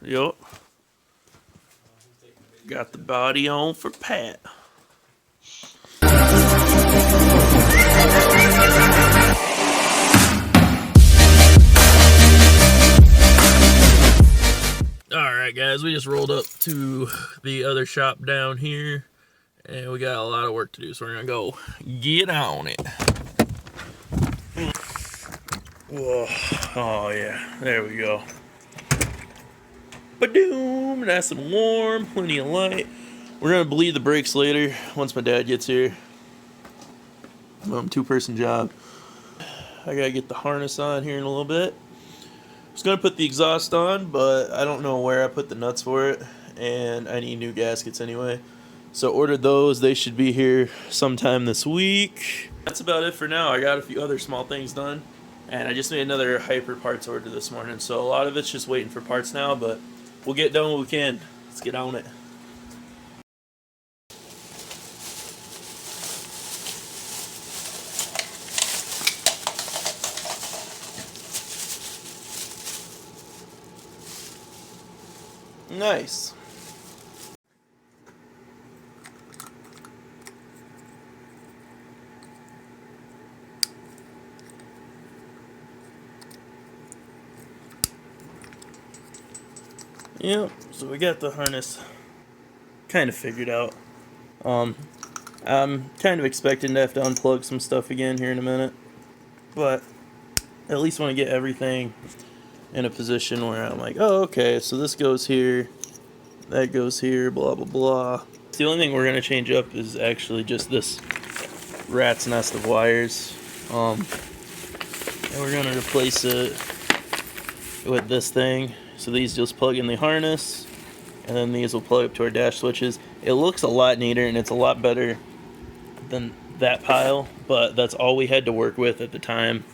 Yup. Got the body on for Pat. Alright guys, we just rolled up to the other shop down here and we got a lot of work to do, so we're gonna go get on it. Whoa. Oh yeah, there we go. Ba-doom! Nice and warm, plenty of light. We're gonna bleed the brakes later once my dad gets here. 2-person job. I gotta get the harness on here in a little bit. I was gonna put the exhaust on, but I don't know where I put the nuts for it, and I need new gaskets anyway. So ordered those. They should be here sometime this week. That's about it for now. I got a few other small things done, and I just made another hyper parts order this morning. So a lot of it's just waiting for parts now, but we'll get done what we can. Let's get on it. Nice. Yep, so we got the harness kind of figured out. I'm kind of expecting to have to unplug some stuff again here in a minute, but at least want to get everything in a position where I'm like, oh, okay, so this goes here, that goes here, blah, blah, blah. The only thing we're going to change up is actually just this rat's nest of wires. And we're going to replace it with this thing. So these just plug in the harness, and then these will plug up to our dash switches. It looks a lot neater, and it's a lot better than that pile, but that's all we had to work with at the time.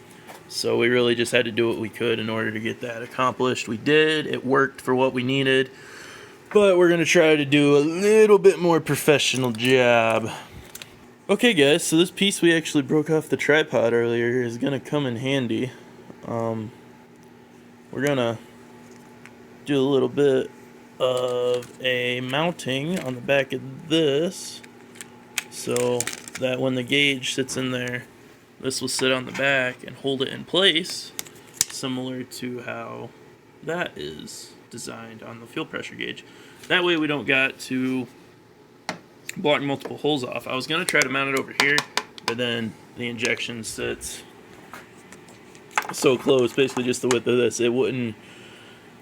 So we really just had to do what we could in order to get that accomplished. We did. It worked for what we needed. But we're going to try to do a little bit more professional job. Okay, guys. So this piece we actually broke off the tripod earlier is going to come in handy. We're going to do a little bit of a mounting on the back of this. So that when the gauge sits in there, this will sit on the back and hold it in place, similar to how that is designed on the fuel pressure gauge. That way we don't got to block multiple holes off. I was going to try to mount it over here, but then the injection sits so close, basically just the width of this, it wouldn't,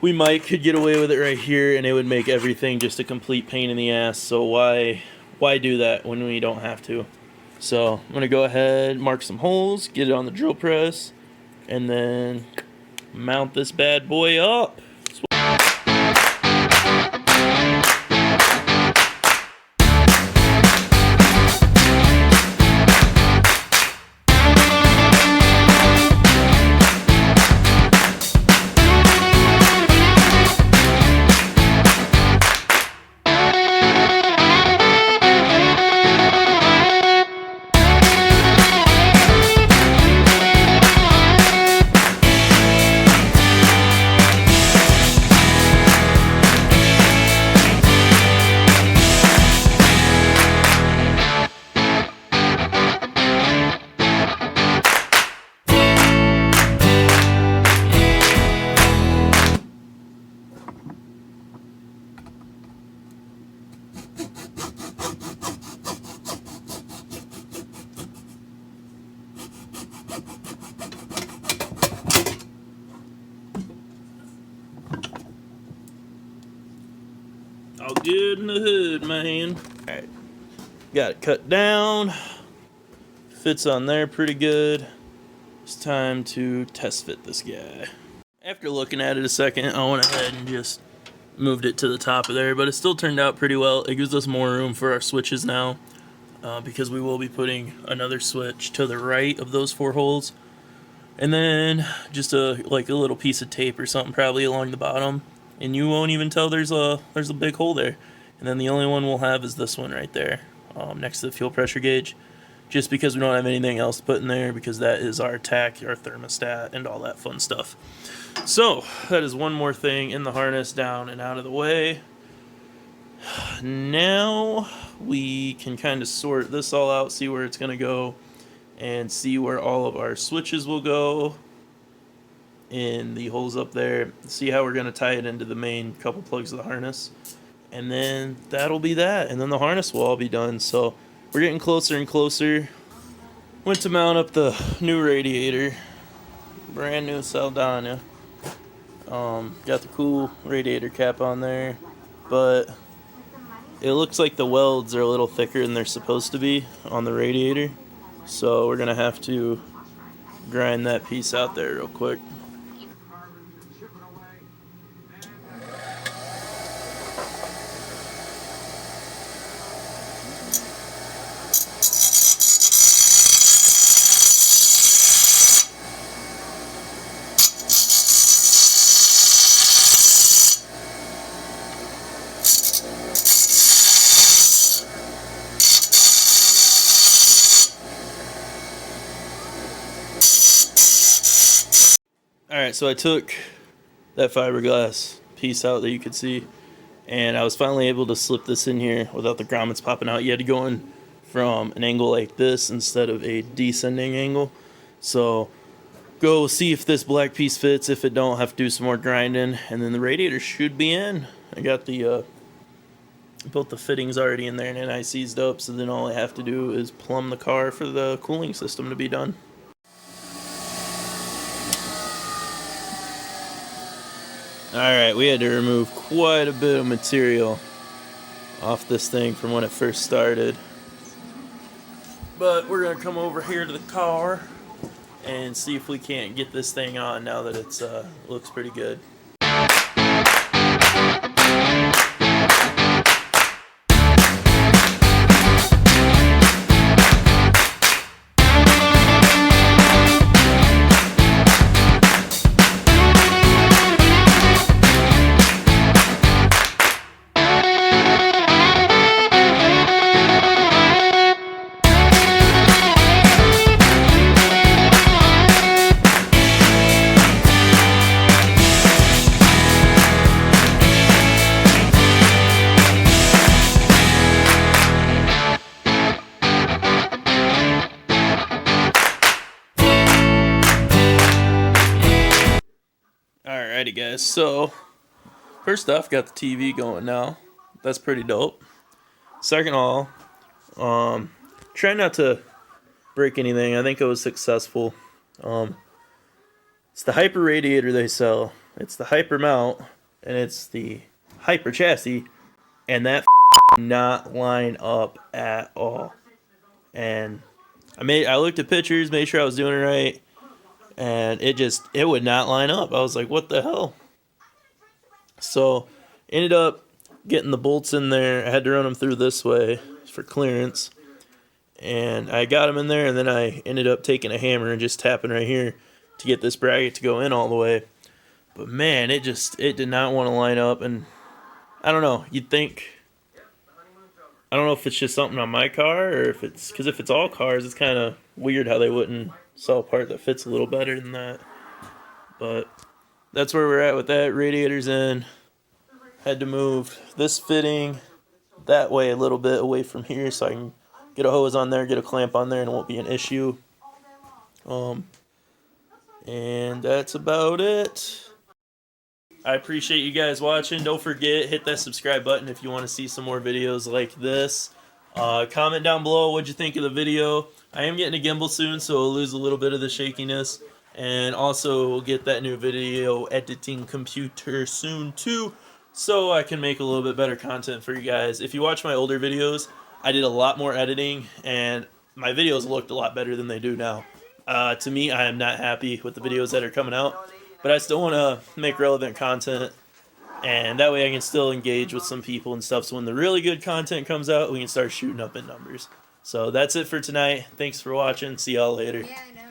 we could get away with it right here, and it would make everything just a complete pain in the ass. So why do that when we don't have to? So I'm going to go ahead, mark some holes, get it on the drill press, and then mount this bad boy up. All good in the hood, man. Alright, got it cut down. Fits on there pretty good. It's time to test fit this guy. After looking at it a second, I went ahead and just moved it to the top of there, but it still turned out pretty well. It gives us more room for our switches now, because we will be putting another switch to the right of those 4 holes. And then just like a little piece of tape or something probably along the bottom, and you won't even tell there's a big hole there. And then the only one we'll have is this one right there, next to the fuel pressure gauge. just because we don't have anything else to put in there, because that is our TAC, our thermostat, and all that fun stuff. So that is one more thing in the harness down and out of the way. Now we can kind of sort this all out, see where it's going to go, and see where all of our switches will go in the holes up there, see how we're going to tie it into the main couple plugs of the harness, and then that'll be that, and then the harness will all be done. So we're getting closer and closer. Went to mount up the new radiator, brand new Saldana. Got the cool radiator cap on there, but it looks like the welds are a little thicker than they're supposed to be on the radiator, so we're gonna have to grind that piece out there real quick. Alright, so I took that fiberglass piece out that you could see, and I was finally able to slip this in here without the grommets popping out. You had to go in from an angle like this instead of a descending angle. So go see if this black piece fits. If it don't, have to do some more grinding, and then the radiator should be in. I got the both the fittings already in there and I seized up, so then all I have to do is plumb the car for the cooling system to be done. Alright, we had to remove quite a bit of material off this thing from when it first started. But we're going to come over here to the car and see if we can't get this thing on now that it's looks pretty good. Alrighty guys, so first off, got the TV going now. That's pretty dope. Second of all, try not to break anything. I think I was successful. It's the Hyper radiator they sell. It's the Hyper mount, and it's the Hyper chassis, and that not line up at all. And I looked at pictures, made sure I was doing it right, and it would not line up. I was like, what the hell? So ended up getting the bolts in there. I had to run them through this way for clearance, and I got them in there, and then I ended up taking a hammer and just tapping right here to get this bracket to go in all the way. But man, it did not want to line up, and I don't know, you'd think, I don't know if it's just something on my car, or if it's, because if it's all cars, it's kind of weird how they wouldn't sell a part that fits a little better than that. But that's where we're at with that. Radiator's in. Had to move this fitting that way a little bit away from here so I can get a hose on there, get a clamp on there, and it won't be an issue. And that's about it. I appreciate you guys watching. Don't forget, hit that subscribe button if you want to see some more videos like this. Comment down below what'd you think of the video. I am getting a gimbal soon, so I'll lose a little bit of the shakiness. And also, we'll get that new video editing computer soon too, so I can make a little bit better content for you guys. If you watch my older videos, I did a lot more editing, and my videos looked a lot better than they do now. To me, I am not happy with the videos that are coming out, but I still want to make relevant content, and that way I can still engage with some people and stuff, so when the really good content comes out, we can start shooting up in numbers. So that's it for tonight. Thanks for watching. See y'all later. Yeah, I know.